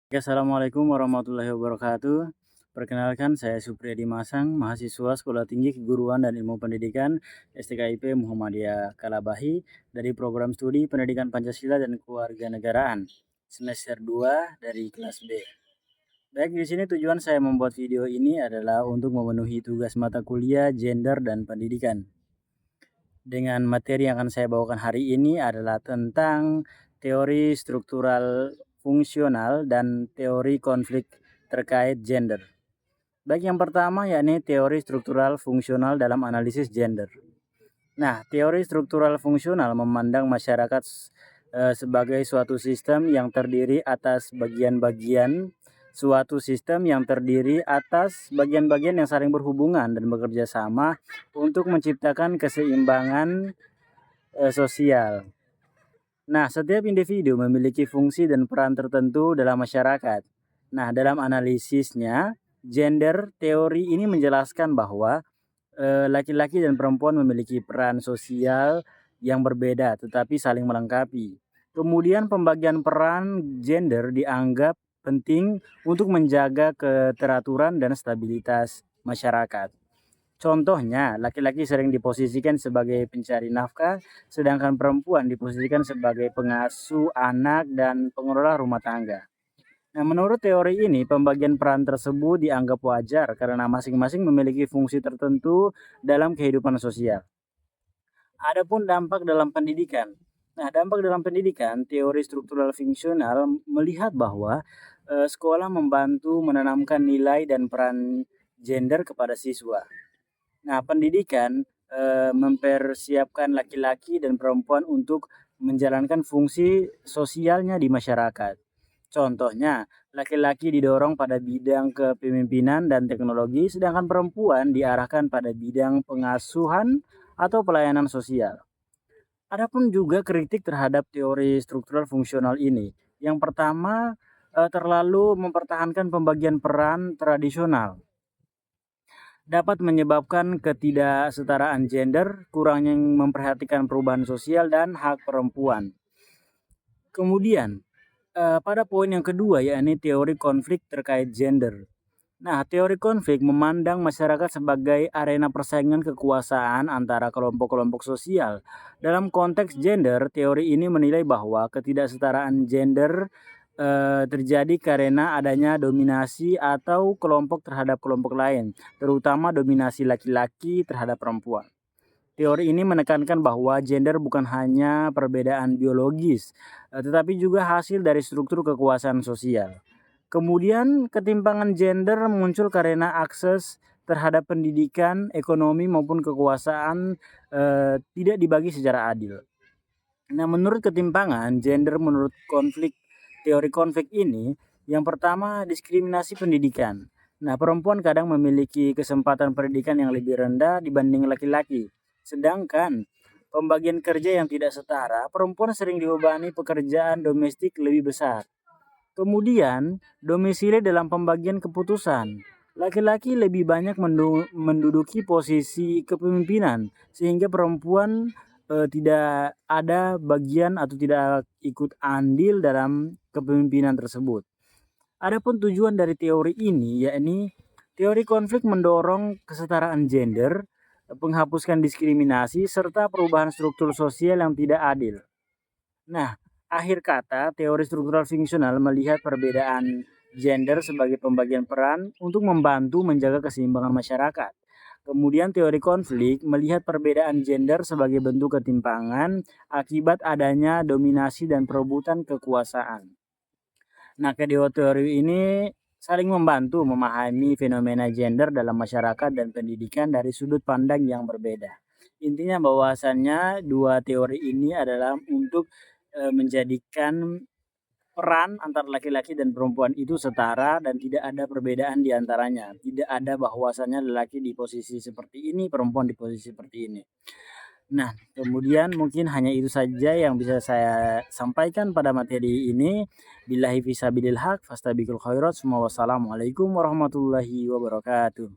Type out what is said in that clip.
Oke, assalamualaikum warahmatullahi wabarakatuh. Perkenalkan, saya Supriyadi Masang, mahasiswa Sekolah Tinggi Keguruan dan Ilmu Pendidikan STKIP Muhammadiyah Kalabahi dari program studi Pendidikan Pancasila dan Kewarganegaraan semester 2 dari kelas B. Baik, di sini tujuan saya membuat video ini adalah untuk memenuhi tugas mata kuliah Gender dan Pendidikan. Dengan materi yang akan saya bawakan hari ini adalah tentang teori struktural fungsional dan teori konflik terkait gender. Baik, yang pertama yakni teori struktural fungsional dalam analisis gender. Nah, teori struktural fungsional memandang masyarakat sebagai suatu sistem yang terdiri atas bagian-bagian bagian-bagian yang saling berhubungan dan bekerja sama untuk menciptakan keseimbangan sosial. Nah, setiap individu memiliki fungsi dan peran tertentu dalam masyarakat. Nah, dalam analisisnya, gender teori ini menjelaskan bahwa laki-laki dan perempuan memiliki peran sosial yang berbeda tetapi saling melengkapi. Kemudian pembagian peran gender dianggap penting untuk menjaga keteraturan dan stabilitas masyarakat. Contohnya, laki-laki sering diposisikan sebagai pencari nafkah, sedangkan perempuan diposisikan sebagai pengasuh anak dan pengelola rumah tangga. Nah, menurut teori ini, pembagian peran tersebut dianggap wajar karena masing-masing memiliki fungsi tertentu dalam kehidupan sosial. Adapun dampak dalam pendidikan. Nah, dampak dalam pendidikan, teori struktural fungsional melihat bahwa sekolah membantu menanamkan nilai dan peran gender kepada siswa. Nah, pendidikan mempersiapkan laki-laki dan perempuan untuk menjalankan fungsi sosialnya di masyarakat. Contohnya, laki-laki didorong pada bidang kepemimpinan dan teknologi, sedangkan perempuan diarahkan pada bidang pengasuhan atau pelayanan sosial. Adapun juga kritik terhadap teori struktural fungsional ini. Yang pertama, terlalu mempertahankan pembagian peran tradisional. Dapat menyebabkan ketidaksetaraan gender, kurangnya memperhatikan perubahan sosial dan hak perempuan. Kemudian, pada poin yang kedua yakni teori konflik terkait gender. Nah, teori konflik memandang masyarakat sebagai arena persaingan kekuasaan antara kelompok-kelompok sosial. Dalam konteks gender, teori ini menilai bahwa ketidaksetaraan gender terjadi karena adanya dominasi atau kelompok terhadap kelompok lain, terutama dominasi laki-laki terhadap perempuan. Teori ini menekankan bahwa gender bukan hanya perbedaan biologis, tetapi juga hasil dari struktur kekuasaan sosial. Kemudian ketimpangan gender muncul karena akses terhadap pendidikan, ekonomi maupun kekuasaan tidak dibagi secara adil. Nah, menurut ketimpangan gender menurut teori konflik ini, yang pertama diskriminasi pendidikan. Nah, perempuan kadang memiliki kesempatan pendidikan yang lebih rendah dibanding laki-laki. Sedangkan pembagian kerja yang tidak setara, perempuan sering dibebani pekerjaan domestik lebih besar. Kemudian, domisili dalam pembagian keputusan. Laki-laki lebih banyak menduduki posisi kepemimpinan, sehingga perempuan tidak ada bagian atau tidak ikut andil dalam kepemimpinan tersebut. Adapun tujuan dari teori ini yakni teori konflik mendorong kesetaraan gender, menghapuskan diskriminasi serta perubahan struktur sosial yang tidak adil. Nah, akhir kata, teori struktural fungsional melihat perbedaan gender sebagai pembagian peran untuk membantu menjaga keseimbangan masyarakat. Kemudian teori konflik melihat perbedaan gender sebagai bentuk ketimpangan akibat adanya dominasi dan perebutan kekuasaan. Nah, kedua teori ini saling membantu memahami fenomena gender dalam masyarakat dan pendidikan dari sudut pandang yang berbeda. Intinya bahwasannya dua teori ini adalah untuk menjadikan peran antara laki-laki dan perempuan itu setara dan tidak ada perbedaan di antaranya. Tidak ada bahwasannya lelaki di posisi seperti ini, perempuan di posisi seperti ini. Nah, kemudian mungkin hanya itu saja yang bisa saya sampaikan pada materi ini. Billahi fisabilil haq, fastabiqul khairat. Wassalamualaikum warahmatullahi wabarakatuh.